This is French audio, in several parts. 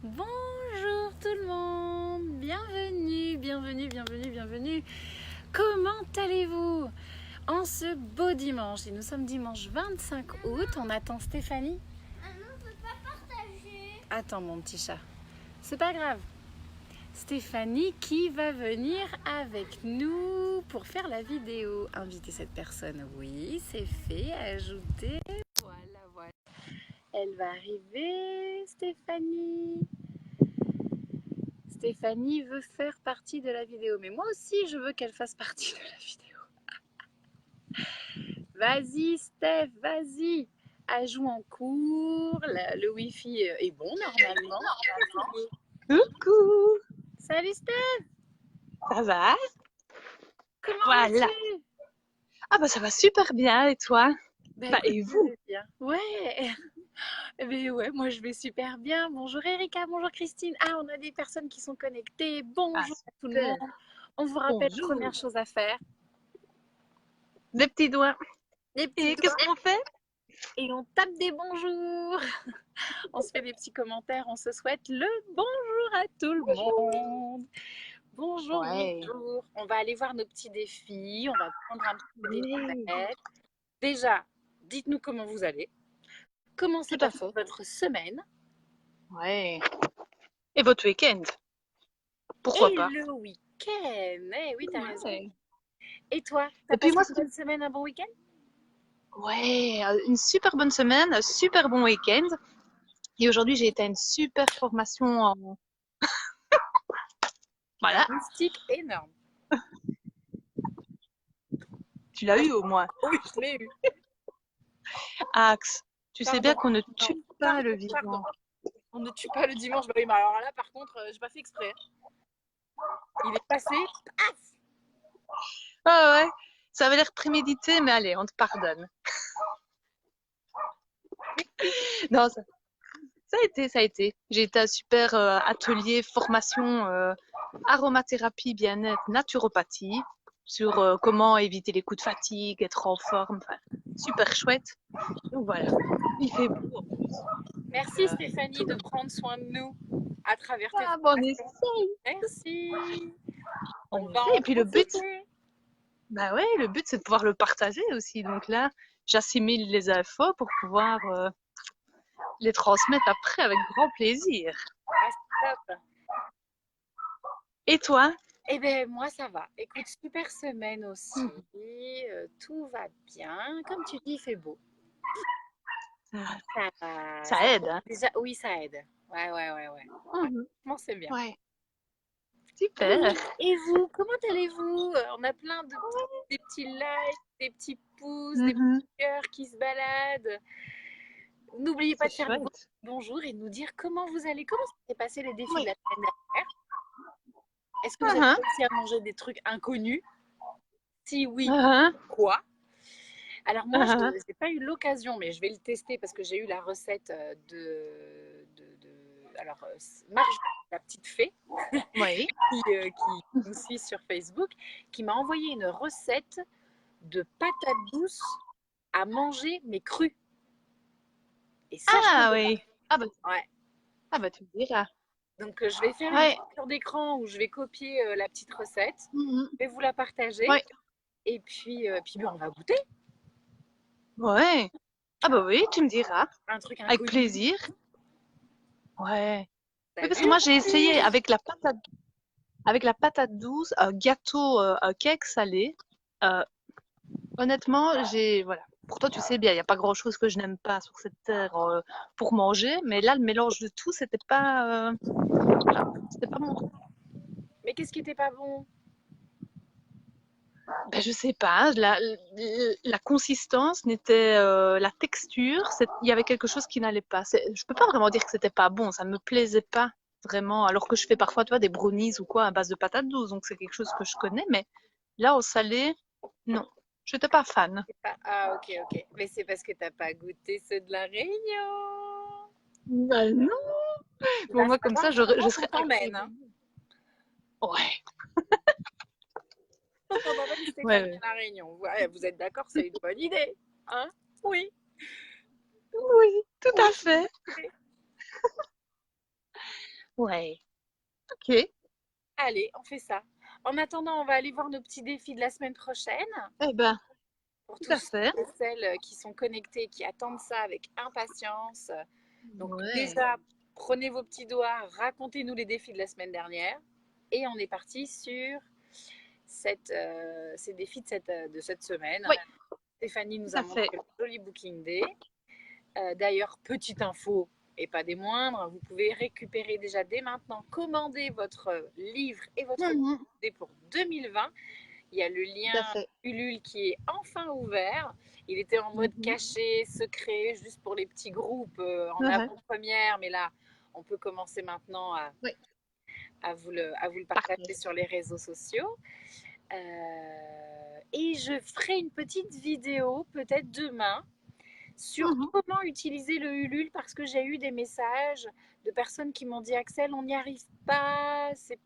Bonjour tout le monde, bienvenue. Comment allez-vous en ce beau dimanche? Et nous sommes dimanche 25 août, on attend Stéphanie. Ah non, on ne peut pas partager. Attends mon petit chat, c'est pas grave. Stéphanie qui va venir avec nous pour faire la vidéo. Inviter cette personne, oui, c'est fait, ajouter. Voilà. Elle va arriver, Stéphanie. Stéphanie veut faire partie de la vidéo, mais moi aussi je veux qu'elle fasse partie de la vidéo. Vas-y Steph, vas-y. Ajoute en cours, le wifi est bon normalement. Coucou, Salut Steph, ça va? comment Voilà. vas-tu? Ah bah ça va super bien et toi? Bah Écoute, et je vous? vais bien. Ouais, mais ouais, moi je vais super bien. Bonjour Erika, bonjour Christine. Ah, on a des personnes qui sont connectées. Ah Bonjour à tout le super, monde. On vous rappelle, bonjour. première chose à faire, Des petits doigts. les petits Et qu'est-ce doigts qu'on fait? et on tape des bonjours. On se fait des petits commentaires, on se souhaite le bonjour à tout le monde. Bonjour. Ouais. On va aller voir nos petits défis, on va prendre un petit peu des Oui, nouvelles. Déjà, dites-nous comment vous allez. Comment s'est tout à passée fait. votre semaine? Ouais. Et votre week-end? Pourquoi Et pas? le week-end. Eh oui, t'as raison. Ouais. Et toi, t'as Et puis passé moi, une bonne semaine, un bon week-end? ouais, une super bonne semaine, un super bon week-end. Et aujourd'hui, j'ai été à une super formation en... Un Voilà, moustique énorme. tu l'as eu au moins. Oui, je l'ai eu. Axe, tu sais bien Pardon. qu'on ne Non, tue pas le pardon. vivant. On ne tue pas le dimanche. Bah oui, mais alors là, par contre, j'ai pas fait exprès. Il est passé. Paf. Ah ouais, ça avait l'air prémédité, mais allez, on te pardonne. Non, ça a été, ça a été. J'ai été à un super atelier formation aromathérapie, bien-être, naturopathie sur comment éviter les coups de fatigue, être en forme. Enfin, super chouette. Donc voilà, il fait beau en plus. Merci Stéphanie de prendre soin de nous à travers tes Ah, bon, on formations. essaye, Merci. On on va essaye. en Et puis le but, profiter. bah ouais, le but c'est de pouvoir le partager aussi. Donc là, j'assimile les infos pour pouvoir les transmettre après avec grand plaisir. Ah, c'est top. Et toi? Eh bien, moi, ça va. Écoute, super semaine aussi. Tout va bien. Comme tu dis, il fait beau. Ça, Ça ça aide, hein? déjà, oui, ça aide. Ouais. Mhm. Franchement, c'est bien. Ouais, Oui. super. Et vous, comment allez-vous? On a plein de des petits likes, des petits pouces, des petits Mhm. cœurs qui se baladent. N'oubliez pas C'est de faire vos chouette. bonjour et de nous dire comment vous allez. Comment s'est passé les défis de Oui. la semaine dernière? Est-ce que vous avez Mhm. réussi à manger des trucs inconnus? Si oui, Mhm. quoi? Alors moi, je Mhm. n'ai pas eu l'occasion, mais je vais le tester parce que j'ai eu la recette alors, Marjorie, la petite fée, Oui. qui nous suit sur Facebook, qui m'a envoyé une recette de patates douces à manger, mais crues. Et ça, Ah je ne oui. Ouais. Ah bah tu me diras. Donc, je vais faire une Ouais. capture d'écran où je vais copier la petite recette. Mhm. Je vais vous la partager. Ouais. Et puis ben, on va goûter Ouais. Ah bah oui, tu me diras. un truc Avec inconnu. plaisir. Ouais. T'as Oui, parce que vu? moi j'ai essayé avec la patate douce, un gâteau, un cake salé. Euh, honnêtement, voilà. Pourtant, tu sais bien, il n'y a pas grand-chose que je n'aime pas sur cette terre pour manger, mais là, le mélange de tout, voilà, c'était pas mon truc. Mais qu'est-ce qui était pas bon? Ben, je sais pas, la consistance n'était, la texture, il y avait quelque chose qui n'allait pas. Je peux pas vraiment dire que c'était pas bon, ça me plaisait pas vraiment. Alors que je fais parfois, tu vois, des brownies ou quoi à base de patates douces, donc c'est quelque chose que je connais, mais là, au salé, non, j'étais pas fan. Ah, ok. Mais c'est parce que t'as pas goûté ceux de la Réunion. Ben non. Tu Bon, vas moi, comme savoir ça, comment je on serais t'emmène. agréable. Hein. Ouais, On t'emmène ouais, Stéphanie ouais. à la Réunion. Ouais, vous êtes d'accord, c'est une bonne idée. Hein? Oui. Oui, tout Oui. à fait. Ouais. Ok. Allez, on fait ça. En attendant, on va aller voir nos petits défis de la semaine prochaine. Eh ben, Pour tout à tous fait. ceux et celles qui sont connectés, qui attendent ça avec impatience. Donc Ouais. déjà, prenez vos petits doigts, racontez-nous les défis de la semaine dernière. Et on est parti sur ces défis de cette semaine. Oui, Stéphanie tout nous a à montré fait. le joli Booking Day. D'ailleurs, petite info, et pas des moindres, vous pouvez récupérer déjà dès maintenant, commander votre livre et votre Mhm, Booking Day pour 2020. Il y a le tout à lien fait. Ulule qui est enfin ouvert. Il était en mode Mhm. caché, secret, juste pour les petits groupes en Ouais. avant-première. Mais là, on peut commencer maintenant Oui, à vous le parfait. partager sur les réseaux sociaux. Et je ferai une petite vidéo peut-être demain sur Mhm. comment utiliser le Ulule parce que j'ai eu des messages de personnes qui m'ont dit Axel, on n'y arrive pas, c'est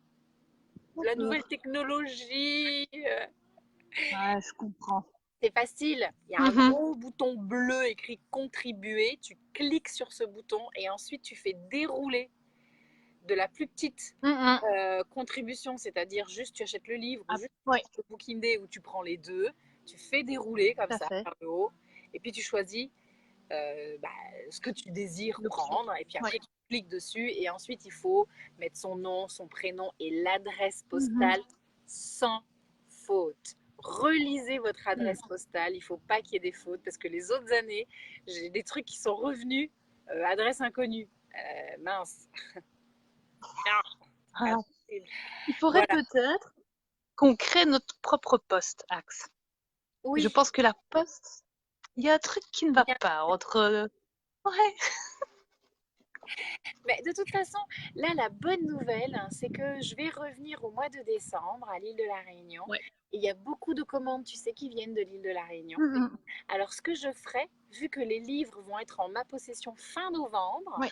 la nouvelle D'accord. technologie. Ouais, je comprends. C'est facile. Il y a un Mhm. gros bouton bleu écrit contribuer. Tu cliques sur ce bouton et ensuite tu fais dérouler de la plus petite Mhm. contribution, c'est-à-dire juste tu achètes le livre ou Ah, juste oui, le Booking Day où tu prends les deux. Tu fais dérouler comme tout à ça fait. vers le haut et puis tu choisis bah, ce que tu désires L'option. prendre et puis Oui. après tu cliques dessus et ensuite il faut mettre son nom, son prénom et l'adresse Mhm. postale sans faute. Relisez votre Mhm. adresse postale, il ne faut pas qu'il y ait des fautes parce que les autres années, j'ai des trucs qui sont revenus, adresse inconnue. Mince. Ah, pas Ah, possible. il faudrait Voilà. peut-être qu'on crée notre propre poste, Axe. Je Oui, pense que la poste, il y a un truc qui ne va pas entre. Ouais. mais de toute façon, là, la bonne nouvelle, hein, c'est que je vais revenir au mois de décembre à l'île de la Réunion. Ouais. Et il y a beaucoup de commandes, tu sais, qui viennent de l'île de la Réunion. Mhm. Alors, ce que je ferai, vu que les livres vont être en ma possession fin novembre, Ouais.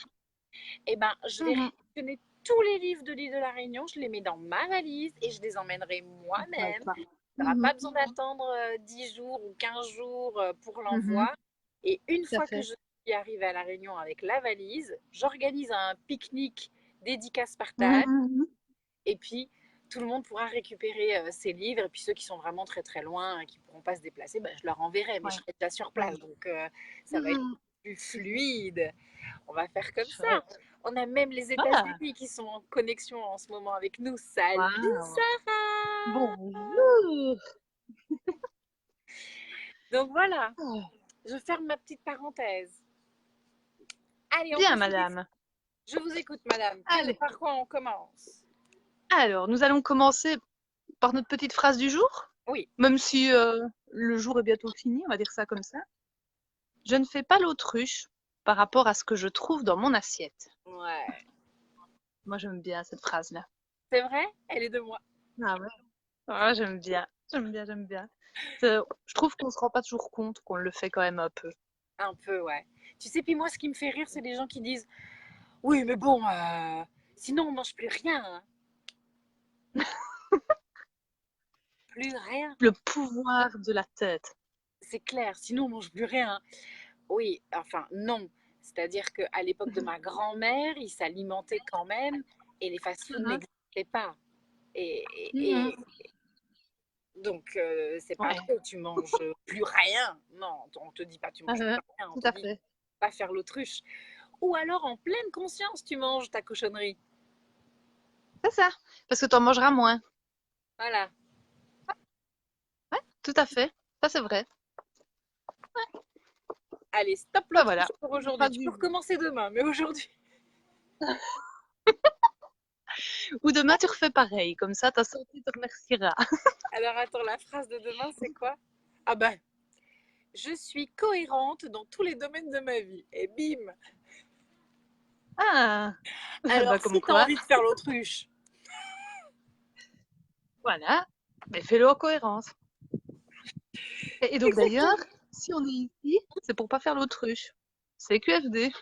eh ben, je vais Mhm. réceptionner tous les livres de l'île de la Réunion, je les mets dans ma valise et je les emmènerai Ouais, moi-même. ça. Tu n'auras Mhm. pas besoin d'attendre 10 jours ou 15 jours pour Mhm. l'envoi. Et une Tout à fois que fait. je suis arrivée à La Réunion avec la valise, j'organise un pique-nique dédicace partage. Mhm. Et puis, tout le monde pourra récupérer ses livres. Et puis, ceux qui sont vraiment très très loin, qui ne pourront pas se déplacer, ben, je leur enverrai, mais je Ouais. serai déjà sur Ouais. place. Donc, ça va être Mhm. plus fluide. On va faire comme ça. Chouette. On a même les Ah, États-Unis qui sont en connexion en ce moment avec nous. Salut waouh. Sarah! Bonjour. Donc voilà, Oh. je ferme ma petite parenthèse. Allez, on Bien, peut finir. madame. Je vous écoute, madame. Allez. Par quoi on commence? Alors, nous allons commencer par notre petite phrase du jour, Oui. même si le jour est bientôt fini, on va dire ça comme ça. Je ne fais pas l'autruche par rapport à ce que je trouve dans mon assiette. Ouais. Moi, j'aime bien cette phrase-là. C'est vrai? Elle est de moi. Ah ouais. Ah, j'aime bien. J'aime bien, j'aime bien. Je trouve qu'on se rend pas toujours compte qu'on le fait quand même un peu. Un peu, ouais. Tu sais, puis moi, ce qui me fait rire, c'est les gens qui disent oui, mais bon, sinon on mange plus rien, hein. Plus rien. Le pouvoir de la tête. C'est clair, sinon on mange plus rien. Oui, enfin, non. C'est-à-dire qu'à l'époque de ma grand-mère, ils s'alimentaient quand même et les fast-foods Mhm. n'existaient pas. Et, Mhm. donc, c'est pas Ouais. trop, tu manges plus rien. Non, on te dit pas tu manges Mhm. plus rien, on Tout te à dit fait. pas faire l'autruche. Ou alors en pleine conscience, tu manges ta cochonnerie. C'est ça. Parce que tu en mangeras moins. Voilà. Ouais, tout à fait. Ça, c'est vrai. Allez, stop Ben voilà. l'autruche pour aujourd'hui. Phrase Tu du peux jour. recommencer demain, mais aujourd'hui. Ou demain, tu refais pareil. Comme ça, ta santé te remerciera. Alors attends, la phrase de demain, c'est quoi? Ah ben, je suis cohérente dans tous les domaines de ma vie. Et bim. Ah, Alors, bah si comme tu as quoi. envie de faire l'autruche, Voilà. Mais fais-le en cohérence. Et donc d'ailleurs, exactement. si on est ici, c'est pour pas faire l'autruche. C'est QFD.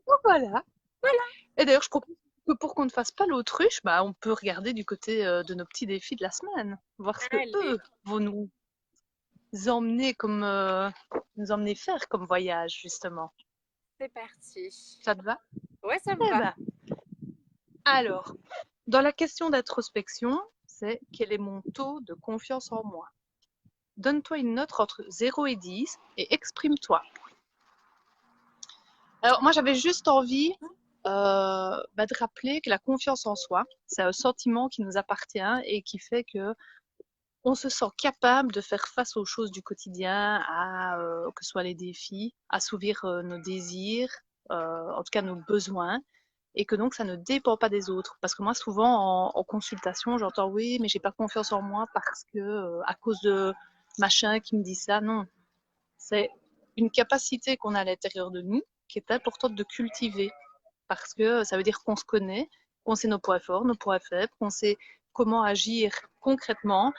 Donc voilà. Et d'ailleurs, je propose que pour qu'on ne fasse pas l'autruche, bah, on peut regarder du côté de nos petits défis de la semaine. Voir ce que Allez, eux vont nous emmener comme nous emmener faire comme voyage, justement? C'est parti. Ça te va? Ouais, ça me Eh va. ben, alors, dans la question d'introspection, c'est quel est mon taux de confiance en moi? Donne-toi une note entre 0 et 10 et exprime-toi. Alors, moi, j'avais juste envie de rappeler que la confiance en soi, c'est un sentiment qui nous appartient et qui fait que on se sent capable de faire face aux choses du quotidien, que ce soit les défis, assouvir nos désirs, en tout cas nos besoins, et que donc ça ne dépend pas des autres. Parce que moi, souvent en consultation, j'entends oui, mais j'ai pas confiance en moi parce que à cause de machin qui me dit ça. Non, c'est une capacité qu'on a à l'intérieur de nous qui est importante de cultiver parce que ça veut dire qu'on se connaît, qu'on sait nos points forts, nos points faibles, qu'on sait comment agir concrètement.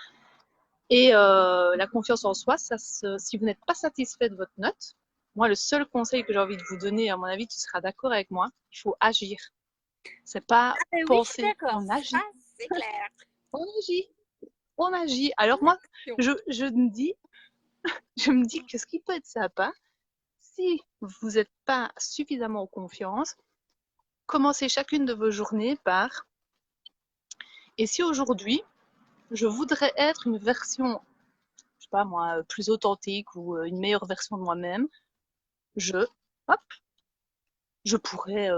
Et la confiance en soi, si vous n'êtes pas satisfait de votre note, moi, le seul conseil que j'ai envie de vous donner, à mon avis, tu seras d'accord avec moi, il faut agir. C'est pas Ah, oui, je suis penser, d'accord. on Ça, agit, c'est clair. on agit, on agit. Alors moi, je me dis que ce qui peut être sympa, si vous n'êtes pas suffisamment en confiance, commencez chacune de vos journées par et si aujourd'hui, je voudrais être une version, je sais pas moi, plus authentique ou une meilleure version de moi-même, je, hop, je pourrais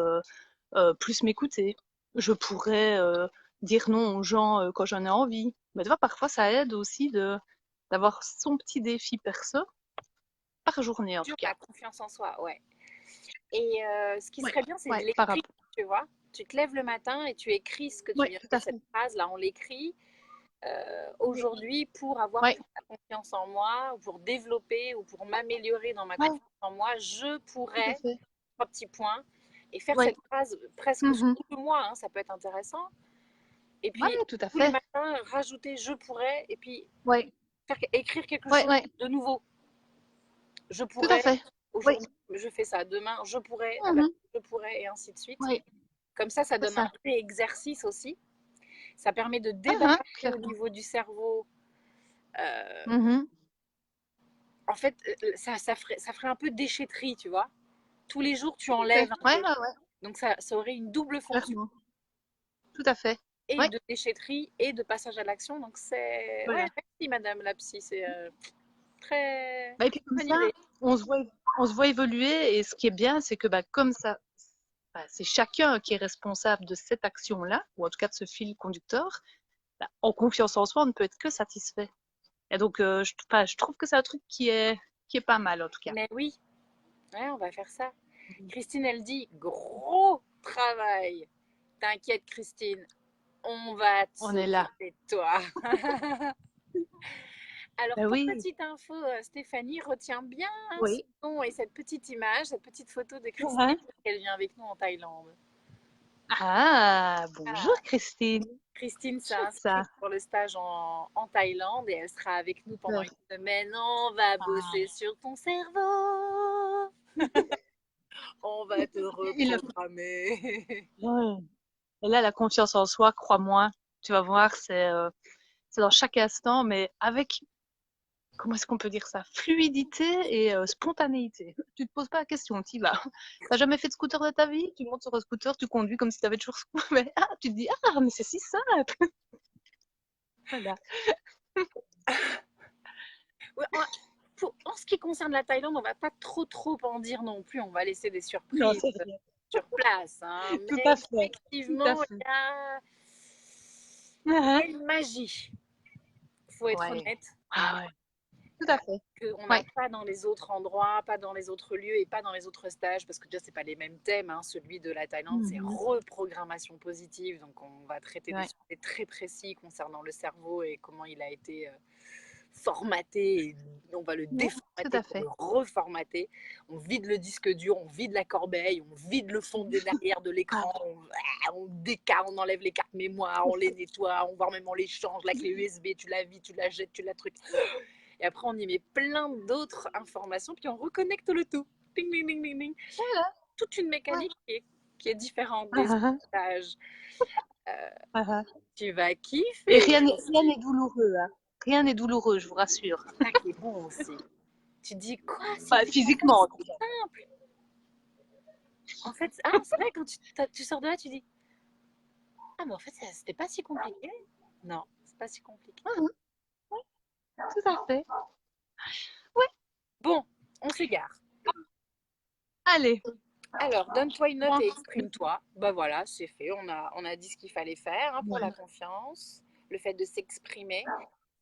plus m'écouter. Je pourrais dire non aux gens quand j'en ai envie. Mais tu vois, parfois, ça aide aussi d'avoir son petit défi perso par journée, en tout Sur cas. la confiance en soi, ouais. Et ce qui Ouais, serait bien, c'est de ouais, par l'écrire, rapport. tu vois. Tu te lèves le matin et tu écris ce que tu Ouais, viens de tout dire, à cette fait. phrase-là, on l'écrit. Aujourd'hui, pour avoir Ouais, plus de confiance en moi, ou pour développer ou pour m'améliorer dans ma ouais, confiance en moi, je tout à pourrais, fait. trois petits points, et faire Ouais, cette phrase presque sur mhm. tout le mois, hein, ça peut être intéressant. Et Ouais, puis, tout à tous les fait. matins, rajouter je pourrais, et puis Ouais, écrire quelque ouais, chose ouais, de nouveau. Je tout à pourrais, fait. Oui, aujourd'hui, je fais ça, demain, je pourrais, mhm. je pourrais, et ainsi de suite. Ouais, Comme ça c'est donne un ça. vrai exercice aussi. Ça permet de Mhm, débarrasser au clairement. niveau du cerveau. Euh, Mhm. En fait, ça ferait un peu déchetterie, tu vois. Tous les jours, tu Tout à fait. enlèves un Ouais, peu. ouais, ouais, Donc, ça aurait une double fonction, clairement. Tout à fait. et Ouais, de déchetterie et de passage à l'action. Donc, c'est. Ouais, voilà. merci, madame la psy. C'est très Bah, et puis comme bonne ça, idée. on se voit évoluer. Et ce qui est bien, c'est que bah, comme ça, bah, c'est chacun qui est responsable de cette action-là, ou en tout cas de ce fil conducteur. Bah, en confiance en soi, on ne peut être que satisfait. Et donc, enfin, je trouve que c'est un truc qui est pas mal, en tout cas. Mais oui, ouais, on va faire ça. Christine, elle dit gros travail. T'inquiète, Christine, on va On est là. s'occuper de toi. Alors, Ben pour oui, petite info, Stéphanie, retiens bien ce oui. nom et cette petite image, cette petite photo de Christine, Ouais. parce qu'elle vient avec nous en Thaïlande. Ah, bonjour Ah, Christine. Christine s'est Chouette ça. inscrite pour le stage en Thaïlande et elle sera avec nous pendant Super. une semaine. On va Ah. bosser sur ton cerveau. On va te Et, la- reprogrammer. ouais. Et là, la confiance en soi, crois-moi, tu vas voir, c'est dans chaque instant, mais avec comment est-ce qu'on peut dire ça? Fluidité et spontanéité. Tu te poses pas la question, tu y vas. T'as jamais fait de scooter de ta vie? Tu montes sur un scooter, tu conduis comme si tu avais toujours mais tu te dis ah mais c'est si simple. Voilà. Ouais, en ce qui concerne la Thaïlande, on va pas trop en dire non plus. On va laisser des Non, surprises c'est rien. sur place, hein. Tout Mais à fait. Tout à effectivement, fait. il y Mhm. a une magie. Faut être Ouais. honnête, hein, Ah ouais. Tout à fait. qu'on n'a Ouais. pas dans les autres endroits, pas dans les autres lieux et pas dans les autres stages, parce que déjà, c'est pas les mêmes thèmes, hein. Celui de la Thaïlande, c'est Mhm. reprogrammation positive. Donc, on va traiter des Ouais. sujets très précis concernant le cerveau et comment il a été formaté. Et on va le Ouais, tout déformater à pour le fait. reformater. On vide le disque dur, on vide la corbeille, on vide le fond de derrière de Ah, l'écran, on décale, on enlève les cartes mémoire, on les nettoie, on voit même on les change, la clé USB, tu la vides, tu la jettes, tu la trucs. Et après, on y met plein d'autres informations, puis on reconnecte le tout. Ding, ding, ding, ding, ding. voilà. Toute une Ouais. mécanique qui est différente Ah, des ah, ah. stages. Euh, Ah, ah. tu vas Et kiffer rien n'est aussi. douloureux, hein. Rien n'est douloureux, je vous rassure. Ça qui est bon aussi. Tu te dis quoi? Pas physiquement, en tout cas. Simple. En fait, c'est vrai, quand tu sors de là, tu dis ah, mais en fait, c'était pas si compliqué. Non, c'est pas si compliqué. Mhm. Oui, tout à fait. Oui, Bon, on s'égare. allez. Alors, donne-toi une note Bon. et exprime-toi. Bah voilà, c'est fait. On a dit ce qu'il fallait faire pour la confiance, le fait de s'exprimer.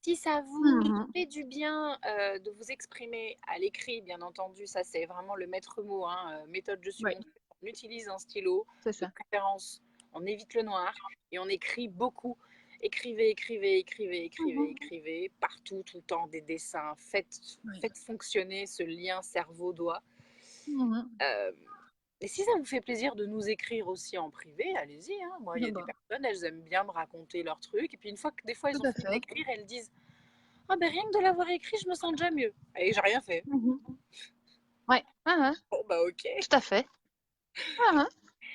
Si ça vous fait du bien de vous exprimer à l'écrit, bien entendu, ça c'est vraiment le maître mot, méthode je suis Oui, mon. On utilise un stylo, c'est de ça. préférence, on évite le noir et on écrit beaucoup. Écrivez, écrivez, écrivez, écrivez, écrivez, partout, tout le temps, des dessins. Faites fonctionner ce lien cerveau-doigt. Et si ça vous fait plaisir de nous écrire aussi en privé, allez-y. Moi, il y a des personnes, elles aiment bien me raconter leurs trucs. Et puis une fois que des fois, elles Tout ont à fini fait. d'écrire, elles disent ah ben rien que de l'avoir écrit, je me sens déjà mieux. Et j'ai rien fait. Ouais, Bon bah ok. tout à fait.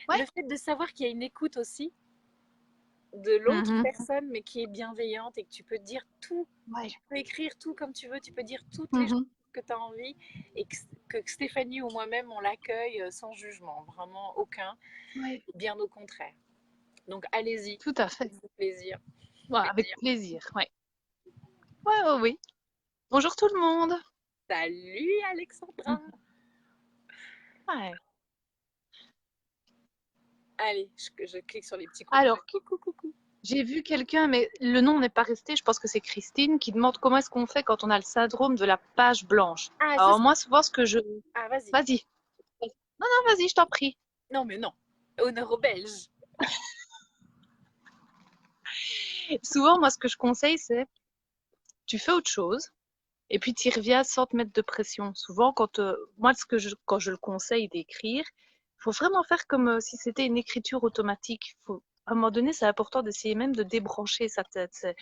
Ouais. Le fait de savoir qu'il y a une écoute aussi de l'autre personne, mais qui est bienveillante et que tu peux dire tout, Ouais. tu peux écrire tout comme tu veux, tu peux dire toutes les choses que tu as envie et que Stéphanie ou moi-même, on l'accueille sans jugement, vraiment aucun, Ouais. bien au contraire. Donc allez-y, Tout à fait. faites-vous plaisir. Ouais, avec plaisir. Ouais. Ouais, oui. Bonjour tout le monde. Salut Alexandra. Ouais. Allez, je clique sur les petits coups. Alors, Coucou. j'ai vu quelqu'un, mais le nom n'est pas resté. Je pense que c'est Christine qui demande comment est-ce qu'on fait quand on a le syndrome de la page blanche. Ah, Alors moi, souvent, ce que je... Ah, vas-y. Vas-y. Non, vas-y, je t'en prie. Non, mais non. Honneur aux Belges. Souvent, moi, ce que je conseille, c'est tu fais autre chose et puis tu y reviens sans te mettre de pression. Souvent, moi, quand je le conseille d'écrire, il faut vraiment faire comme si c'était une écriture automatique. À un moment donné, c'est important d'essayer même de débrancher sa tête. C'est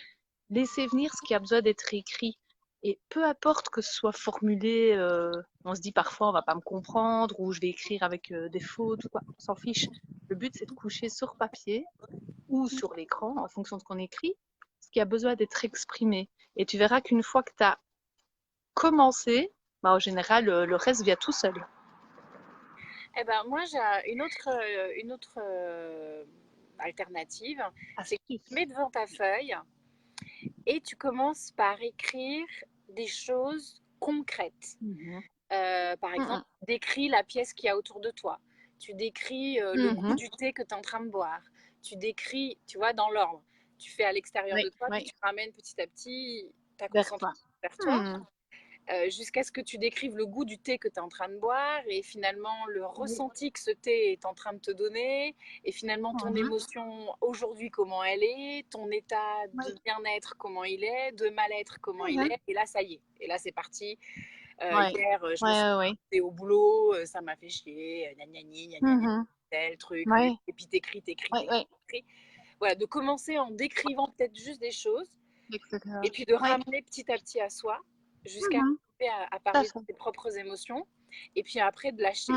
laisser venir ce qui a besoin d'être écrit. Et peu importe que ce soit formulé, on se dit parfois on va pas me comprendre ou je vais écrire avec des fautes ou quoi, on s'en fiche. Le but c'est de coucher sur papier ou sur l'écran en fonction de ce qu'on écrit, ce qui a besoin d'être exprimé. Et tu verras qu'une fois que tu as commencé, en général le reste vient tout seul. Eh ben, moi, j'ai une autre alternative. C'est que tu te mets devant ta feuille et tu commences par écrire des choses concrètes. Par exemple, tu décris la pièce qu'il y a autour de toi. Tu décris le goût du thé que tu es en train de boire. Tu décris, tu vois, dans l'ordre. Tu fais à l'extérieur de toi, puis tu ramènes petit à petit ta concentration vers toi. Jusqu'à ce que tu décrives le goût du thé que tu es en train de boire et finalement le ressenti que ce thé est en train de te donner et finalement ton émotion aujourd'hui comment elle est, ton état de bien-être comment il est, de mal-être comment il est et là ça y est, et là c'est parti. Hier je me suis arrêtée au boulot, ça m'a fait chier, gna gna gna gna gna, tel truc, et puis t'écris. Voilà, de commencer en décrivant peut-être juste des choses et puis de ramener petit à petit à soi jusqu'à arriver à parler de ses propres émotions et puis après de lâcher.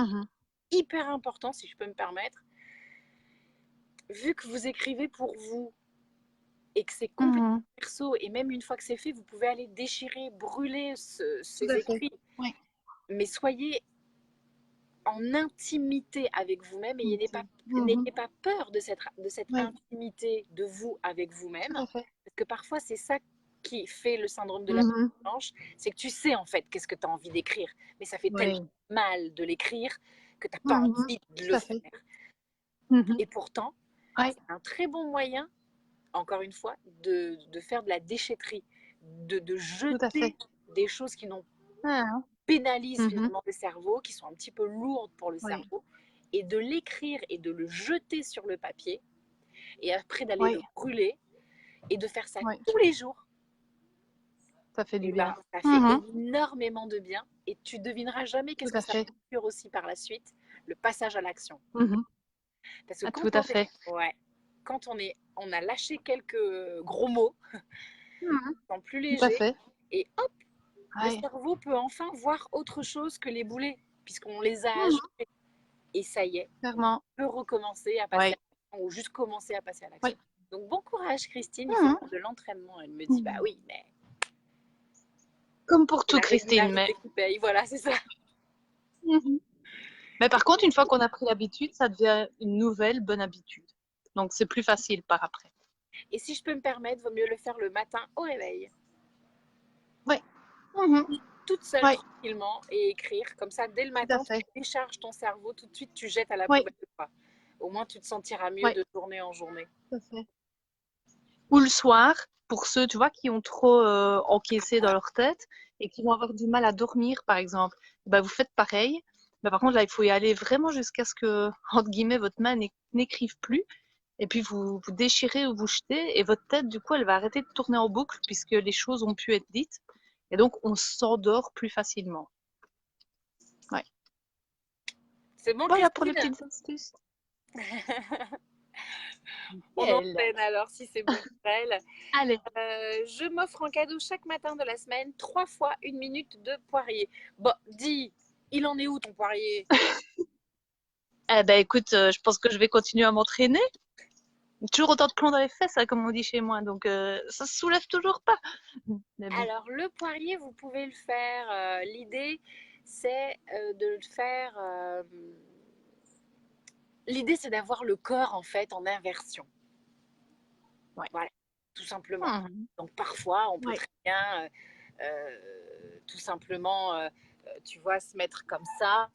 Hyper important, si je peux me permettre, vu que vous écrivez pour vous et que c'est complètement perso et même une fois que c'est fait, vous pouvez aller déchirer, brûler ces écrits. Mais soyez en intimité avec vous-même et n'ayez pas peur de cette intimité de vous avec vous-même. Parce que parfois, c'est ça qui fait le syndrome de la page blanche, c'est que tu sais en fait qu'est-ce que tu as envie d'écrire, mais ça fait tellement mal de l'écrire que tu n'as pas envie de le faire. Et pourtant, c'est un très bon moyen, encore une fois, de faire de la déchetterie, de jeter des choses qui n'ont pénalisent finalement le cerveau, qui sont un petit peu lourdes pour le cerveau, et de l'écrire et de le jeter sur le papier, et après d'aller le brûler, et de faire ça tous les jours. Ça fait du bien. Ça fait énormément de bien, et tu devineras jamais qu'est-ce que ça procure aussi par la suite, le passage à l'action. Parce que quand on a lâché quelques gros mots, on se sent plus léger, et hop, le cerveau peut enfin voir autre chose que les boulets, puisqu'on les a ajoutés. Et ça y est, on peut recommencer à passer à l'action, ou juste commencer à passer à l'action. Donc bon courage Christine, il faut faire de l'entraînement. Elle me dit, bah oui, mais Comme pour C'est tout, la Christine, régularité qui paye. Voilà, c'est ça. Mhm. Mais par contre, une fois qu'on a pris l'habitude, ça devient une nouvelle bonne habitude. Donc, c'est plus facile par après. Et si je peux me permettre, vaut mieux le faire le matin au réveil. Oui. Mhm. Toute seule, Oui, tranquillement, et écrire. Comme ça, dès le tout à matin, tu fait. décharges ton cerveau. Tout de suite, tu jettes à la Oui, poubelle. Quoi. Au moins, tu te sentiras mieux oui, de journée en journée. tout à fait. Ou le soir, pour ceux, tu vois, qui ont trop encaissé dans leur tête et qui vont avoir du mal à dormir, par exemple, ben, vous faites pareil. Mais par contre, là, il faut y aller vraiment jusqu'à ce que, entre guillemets, votre main n'écrive plus. Et puis, vous déchirez ou vous jetez. Et votre tête, du coup, elle va arrêter de tourner en boucle puisque les choses ont pu être dites. Et donc, on s'endort plus facilement. Ouais. C'est bon, Voilà pour les Christine? petites astuces. On Elle. enchaîne alors, si c'est bon pour elle. Allez. Je m'offre en cadeau chaque matin de la semaine 3 fois 1 minute de poirier. Bon, dis, il en est où ton poirier? Eh ben, écoute, je pense que je vais continuer à m'entraîner. Toujours autant de plomb dans les fesses, hein, comme on dit chez moi. Donc, ça se soulève toujours pas. Mais bon. Alors, le poirier, vous pouvez le faire. L'idée, c'est de le faire. L'idée, c'est d'avoir le corps en fait en inversion. Ouais. Voilà, tout simplement. Mhm. Donc, parfois, on peut Ouais. très bien, tout simplement, tu vois, se mettre comme ça.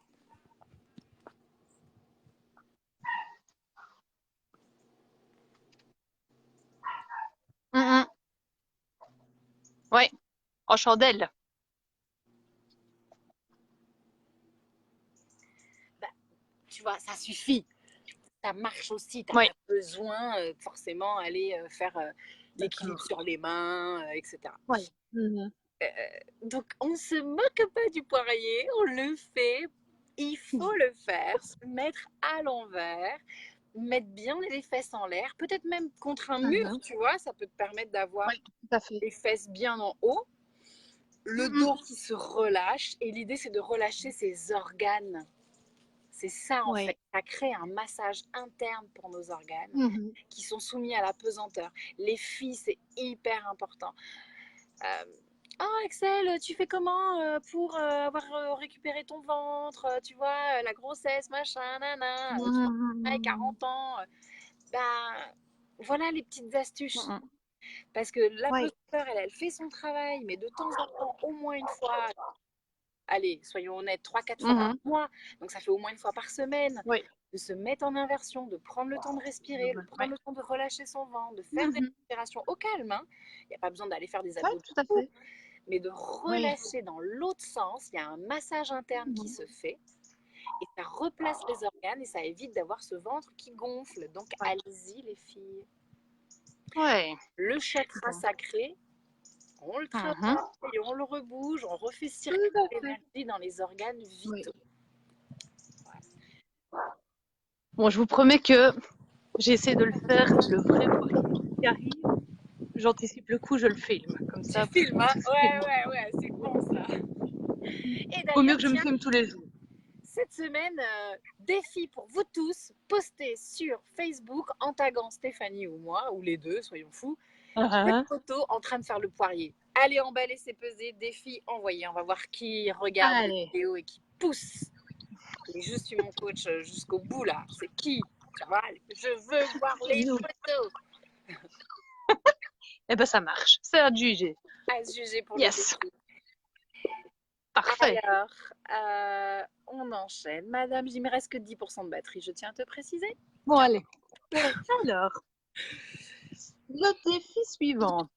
Mhm. Ouais. En chandelle. Bah, tu vois, ça suffit. Ça marche aussi. Tu n'as Ouais. pas besoin forcément aller faire l'équilibre D'accord. sur les mains, etc. Ouais. Mhm. Donc, on ne se moque pas du poirier, on le fait. Il faut le faire, se mettre à l'envers, mettre bien les fesses en l'air, peut-être même contre un mur, Mhm. tu vois, ça peut te permettre d'avoir Ouais, tout à fait. les fesses bien en haut, le Mhm. dos qui se relâche, et l'idée c'est de relâcher ses organes. C'est ça en fait, Ouais. ça crée un massage interne pour nos organes Mhm. qui sont soumis à la pesanteur. Les filles, c'est hyper important. Euh, oh Axel, tu fais comment pour avoir récupéré ton ventre, tu vois, la grossesse, machin, nana, tu as Mhm. 40 ans. Ben, voilà les petites astuces. Mhm. Parce que la Ouais. pesanteur, elle fait son travail, mais de temps en temps, au moins une fois, allez, soyons honnêtes, 3, 4 fois par Mhm. mois, donc ça fait au moins une fois par semaine, Ouais. de se mettre en inversion, de prendre le temps de respirer, de prendre Ouais. le temps de relâcher son ventre, de faire des Mhm. respirations au calme. Hein. Il n'y a pas besoin d'aller faire des Ouais, abdos de tout à fou, fait. mais de Ouais. relâcher dans l'autre sens. Il y a un massage interne qui Mhm. se fait et ça replace les organes et ça évite d'avoir ce ventre qui gonfle. Donc Ouais. allez-y les filles. Ouais. Le chakra Bon. sacré, on le travaille, Mhm. on le rebouge, on refait Tout circuler à fait. l'énergie dans les organes Oui. vitaux. Bon, je vous promets que j'essaie de le faire le vrai poirier qui arrive. J'anticipe le coup, je le filme. Comme Tu ça, filmes, hein? c'est Ouais, bon. ouais, ouais, c'est bon ça. Et Vaut mieux d'ailleurs, que je me tiens, filme tous les jours. cette semaine, défi pour vous tous, postez sur Facebook en taguant Stéphanie ou moi, ou les deux, soyons fous, cette Mhm. photo en train de faire le poirier. Allez emballer, c'est pesé, défi envoyé. On va voir qui regarde les Allez. vidéos et qui pousse. Et je suis mon coach jusqu'au bout là. C'est qui? Tu vois, je veux voir C'est les nous. photos. Eh ben, ça marche. C'est à juger. À se juger pour le Yes. défi. Parfait. Alors, on enchaîne. Madame, il me reste que 10% de batterie, je tiens à te préciser. Bon, allez. Alors, le défi suivant.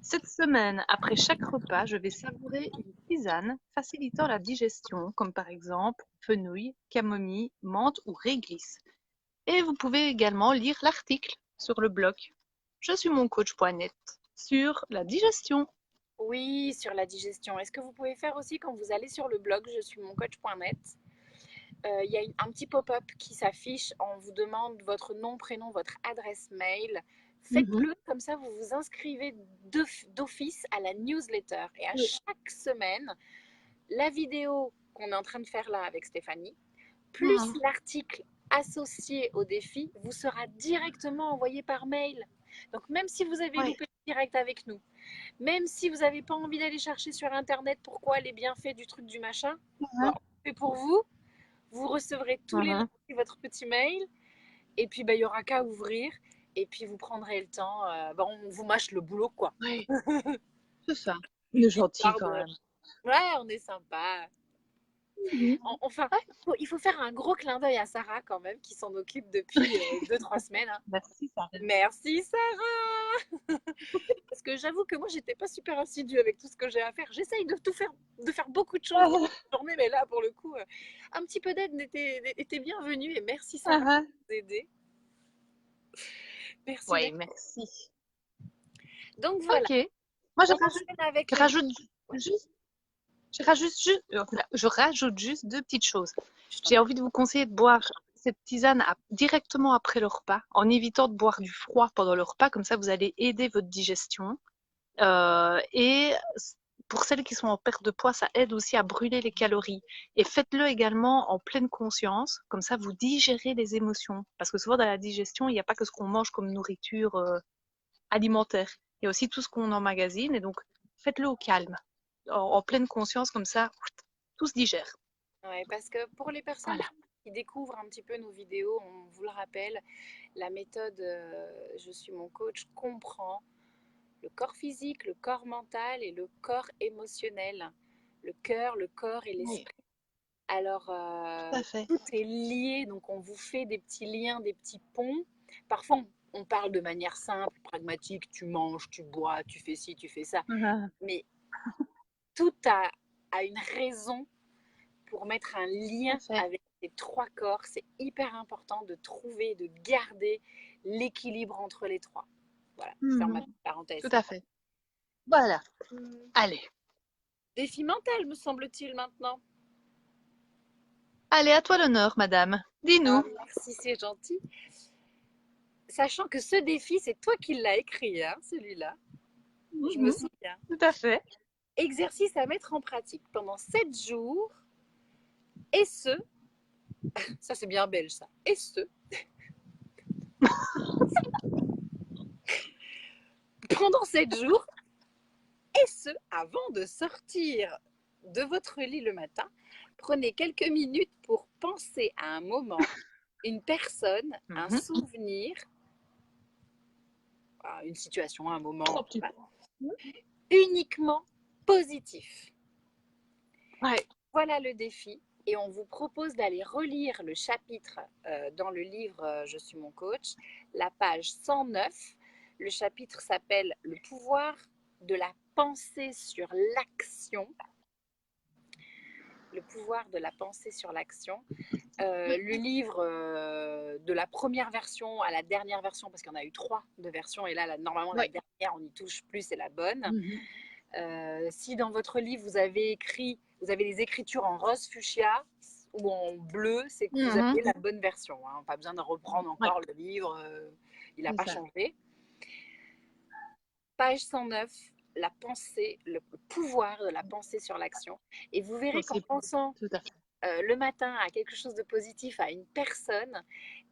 Cette semaine, après chaque repas, je vais savourer une tisane facilitant la digestion, comme par exemple fenouil, camomille, menthe ou réglisse. Et vous pouvez également lire l'article sur le blog Je suis mon coach.net sur la digestion. Oui, sur la digestion. Est-ce que vous pouvez faire aussi quand vous allez sur le blog je suis mon coach.net, il y a un petit pop-up qui s'affiche. On vous demande votre nom, prénom, votre adresse mail. Mhm. Faites-le, comme ça vous vous inscrivez d'office à la newsletter. Et à Oui. chaque semaine, la vidéo qu'on est en train de faire là avec Stéphanie, plus Mhm. l'article associé au défi, vous sera directement envoyé par mail. Donc même si vous avez Ouais. loupé le direct avec nous, Même si vous n'avez pas envie d'aller chercher sur Internet pourquoi les bienfaits du truc du machin, Mhm. bah, on le fait pour vous. Vous recevrez tous les Mhm. lundis votre petit mail. Et puis, bah, il y aura qu'à ouvrir. Et puis, vous prendrez le temps. Bah, on vous mâche le boulot, quoi. Oui, c'est ça. Il est gentil Histoire quand de... même. Ouais, on est sympa. Mhm. Enfin, Ouais. il faut faire un gros clin d'œil à Sarah quand même, qui s'en occupe depuis 2-3 semaines, hein. Merci, Sarah. Merci Sarah. Parce que j'avoue que moi, j'étais pas super assidue avec tout ce que j'ai à faire. J'essaye de tout faire, de faire beaucoup de choses dans la journée, mais là, pour le coup, un petit peu d'aide était bienvenue. Et merci Sarah de Mhm. nous aider. Merci, Oui, merci. merci. Donc voilà, Ok. Moi, on enchaîne avec je le... rajoute juste, je rajoute juste deux petites choses. Je t'en J'ai prie. envie de vous conseiller de boire cette tisane directement après le repas, en évitant de boire du froid pendant le repas. Comme ça, vous allez aider votre digestion. Et pour celles qui sont en perte de poids, ça aide aussi à brûler les calories. Et faites-le également en pleine conscience, comme ça vous digérez les émotions. Parce que souvent dans la digestion, il n'y a pas que ce qu'on mange comme nourriture alimentaire. Il y a aussi tout ce qu'on emmagasine. Et donc, faites-le au calme, en pleine conscience, comme ça, tout se digère. Ouais, parce que pour les personnes Voilà. qui découvrent un petit peu nos vidéos, on vous le rappelle, la méthode Je suis mon coach comprend le corps physique, le corps mental et le corps émotionnel, le cœur, le corps et Oui, l'esprit. Alors, tout à fait. tout est lié, donc on vous fait des petits liens, des petits ponts. Parfois, on parle de manière simple, pragmatique, tu manges, tu bois, tu fais ci, tu fais ça. Mhm. Mais tout a une raison pour mettre un Tout à lien fait. avec les trois corps. C'est hyper important de trouver, de garder l'équilibre entre les trois. Voilà, je ferme ma Mhm. petite parenthèse. Tout à fait. Voilà. Allez. Défi mental, me semble-t-il, maintenant. Allez, à toi l'honneur, madame. Ah, Dis-nous. merci, c'est gentil. Sachant que ce défi, c'est toi qui l'as écrit, hein, celui-là. Je me Mhm. souviens. Tout à fait. Exercice à mettre en pratique pendant 7 jours. Et ce, ça c'est bien belge ça, et ce, pendant 7 jours, et ce, avant de sortir de votre lit le matin, prenez quelques minutes pour penser à un moment, une personne, un Mhm. souvenir, une situation, un moment, Oh, petit. uniquement positif. Ouais. Voilà le défi. Et on vous propose d'aller relire le chapitre dans le livre Je suis mon coach, la page 109. Le chapitre s'appelle Le pouvoir de la pensée sur l'action. Le pouvoir de la pensée sur l'action. Le livre de la première version à la dernière version, parce qu'il y en a eu 3 de versions, et là normalement la Ouais. dernière, on n'y touche plus, c'est la bonne. Mhm. Si dans votre livre vous avez les écritures en rose fuchsia ou en bleu, c'est que vous Mhm. avez la bonne version, hein. Pas besoin de reprendre Ouais, encore le livre, il n'a c'est pas ça. changé. Page 109, la pensée, le pouvoir de la pensée sur l'action. Et vous verrez qu'en Pensez pensant tout à fait. le matin à quelque chose de positif, à une personne,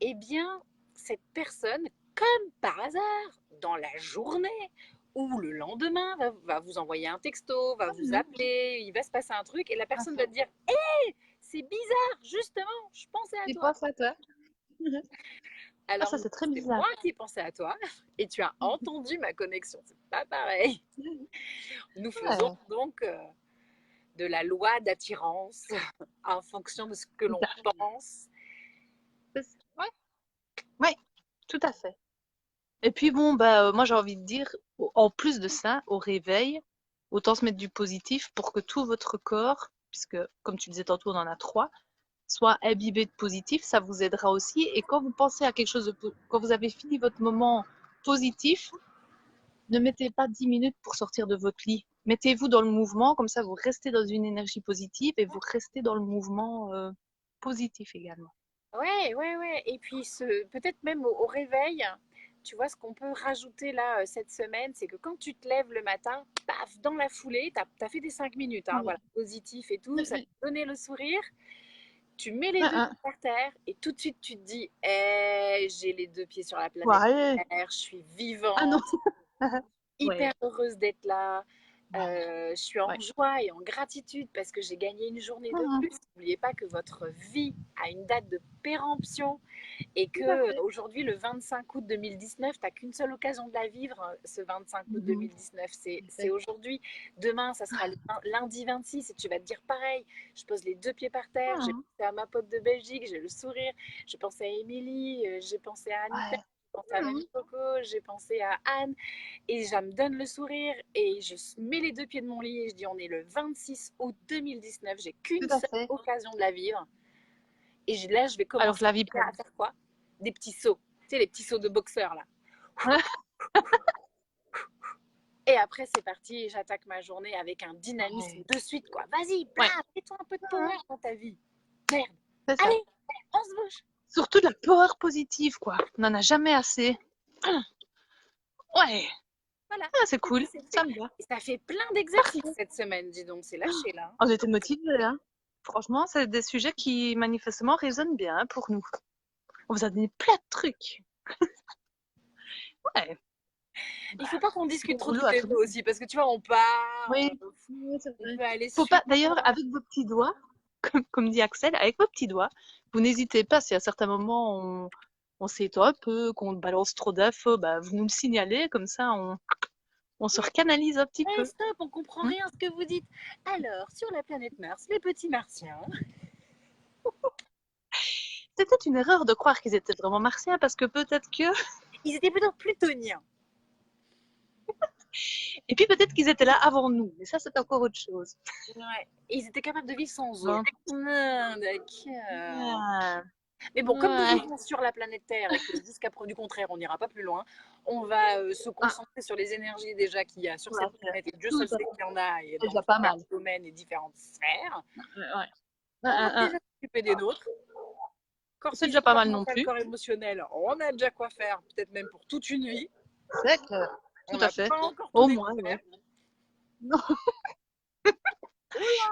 eh bien, cette personne, comme par hasard, dans la journée ou le lendemain, va vous envoyer un texto, va vous Mhm. appeler, il va se passer un truc et la Tout à personne va fait. te dire: Hé, c'est bizarre, justement, je pensais à Tu toi. penses à toi? Mhm. Ah, Alors, ça, c'est très c'est bizarre. moi qui ai pensé à toi et tu as entendu ma connexion. C'est pas pareil. Mhm. Nous faisons Ouais, donc de la loi d'attirance en fonction de ce que tout l'on à fait. pense. Ouais, ouais, tout à fait. Et puis bon, bah, moi j'ai envie de dire, en plus de ça, au réveil, autant se mettre du positif pour que tout votre corps, puisque comme tu disais tantôt, on en a 3, soit imbibé de positif, ça vous aidera aussi. Et quand vous pensez à quelque chose quand vous avez fini votre moment positif, ne mettez pas 10 minutes pour sortir de votre lit. Mettez-vous dans le mouvement, comme ça vous restez dans une énergie positive et vous restez dans le mouvement positif également. Ouais, ouais, ouais. Et puis peut-être même au réveil, tu vois, ce qu'on peut rajouter là cette semaine, c'est que quand tu te lèves le matin, paf, dans la foulée, tu as fait des 5 minutes, hein, Oui. voilà, positif et tout, ça Oui. t'a donné le sourire. Tu mets les Un, deux un. pieds par terre et tout de suite tu te dis, j'ai les deux pieds sur la Bon, planète allez. Terre, je suis Ah non. vivante, hyper Ouais, heureuse d'être là. Je suis en ouais. joie et en gratitude parce que j'ai gagné une journée de Mhm, plus. N'oubliez pas que votre vie a une date de péremption et tout à que fait. aujourd'hui, le 25 août 2019, tu n'as qu'une seule occasion de la vivre, ce 25 août Mhm, 2019. C'est ouais. aujourd'hui. Demain, ça sera le lundi 26 et tu vas te dire pareil. Je pose les deux pieds par terre, j'ai Mhm, pensé à ma pote de Belgique, j'ai le sourire, j'ai pensé à Émilie, j'ai pensé à Anita, ouais. j'ai pensé à Mamie Mhm, Coco, j'ai pensé à Anne et ça me donne le sourire et je mets les deux pieds de mon lit et je dis on est le 26 août 2019, j'ai tout qu'une à seule fait. occasion de la vivre. Et là, je vais Alors je commencer la vis à pleinement. faire quoi? Des petits sauts. Tu sais, les petits sauts de boxeur là. Et après, c'est parti et j'attaque ma journée avec un dynamisme Ouais. de suite, quoi. Vas-y, blam, Ouais. mets-toi un peu de Mhm, power dans ta vie. Merde. c'est ça. Allez, on se bouge. Surtout de la power positive, quoi. On n'en a jamais assez. Ouais. Voilà, Ah, c'est c'est dit, cool. c'est Ça fait. me va. Et ça fait plein d'exercices Parfait. cette semaine, dis donc, c'est lâché là. On était motivés, hein. Franchement, c'est des sujets qui manifestement résonnent bien hein, pour nous. On vous a donné plein de trucs. Ouais. Il Bah, faut pas qu'on discute bon trop boulot toutes à les tout deux le monde. aussi, parce que tu vois, on part, Oui, oui, c'est on vrai. peut aller Faut pas, super d'ailleurs, loin. avec vos petits doigts, comme dit Axel, avec vos petits doigts, vous n'hésitez pas, si à certains moments on s'étend un peu, qu'on balance trop d'infos, bah, vous nous le signalez, comme ça on se recanalise un petit Hey, peu. stop, on comprend Hmm. rien à ce que vous dites. Alors, sur la planète Mars, les petits martiens, C'était peut-être une erreur de croire qu'ils étaient vraiment martiens, parce que peut-être que... ils étaient plutôt plutoniens. Et puis peut-être qu'ils étaient là avant nous, mais ça c'est encore autre chose. Ouais. Et ils étaient capables de vivre sans eau. Bon. Ah, d'accord. Ah, Mais bon, comme nous ouais. vivons sur la planète Terre et que jusqu'à preuve du contraire, on n'ira pas plus loin, on va se Ah, concentrer sur les énergies déjà qu'il y a sur tout à cette fait. planète. Et Dieu Tout seul à sait fait. qu'il y en a et C'est dans déjà pas différents mal. domaines et différentes sphères. Ouais, ouais. On va Ah. déjà s'occuper des nôtres. Corps C'est déjà physique, pas corps mal non mental, plus. corps émotionnel, on a déjà quoi faire, peut-être même pour toute une vie. C'est clair. On Tout à n'a fait. pas encore tout Au moins, découvert. ouais. Non,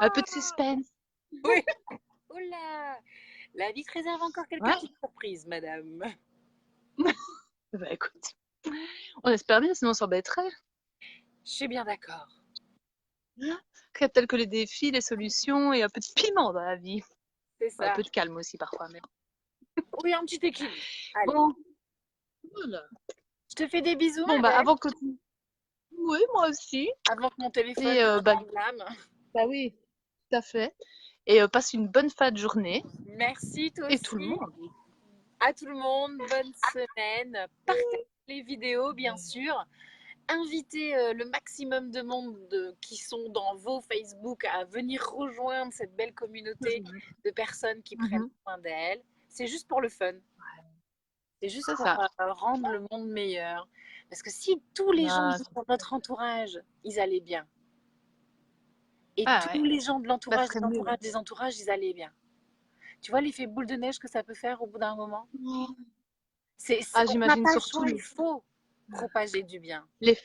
un peu de Oula! suspense. Oui, oula! La vie te réserve encore quelques Ouais. petites surprises, madame. Bah écoute, on espère bien, sinon on s'embêterait. Je suis bien d'accord. Hein. Tels que les défis, les solutions et un peu de piment dans la vie. C'est Bah, un ça. peu de calme aussi parfois. Mais... Oui, un petit équilibre. Allez, Bon, voilà. je te fais des bisous, Bon, ma bah belle, avant que... Oui, moi aussi. avant que mon téléphone Et me bah, rende l'âme. bah oui, tout à fait. Et passe une bonne fin de journée. Merci, toi Et tout le aussi. monde. À tout le monde, bonne semaine. Partagez les vidéos, bien sûr. Invitez le maximum de monde qui sont dans vos Facebook à venir rejoindre cette belle communauté de personnes qui prennent Mhm. soin d'elles. C'est juste pour le fun. C'est juste C'est pour ça. rendre le monde meilleur. Parce que si tous les gens Ah, dans notre entourage, ils allaient bien, et ah tous ouais, les gens de bah ce l'entourage, serait des mieux. entourages, des entourages, ils allaient bien. Tu vois l'effet boule de neige que ça peut faire au bout d'un moment? Oh. Ah, On n'a j'imagine pas le surtout choix, il faut propager du bien. les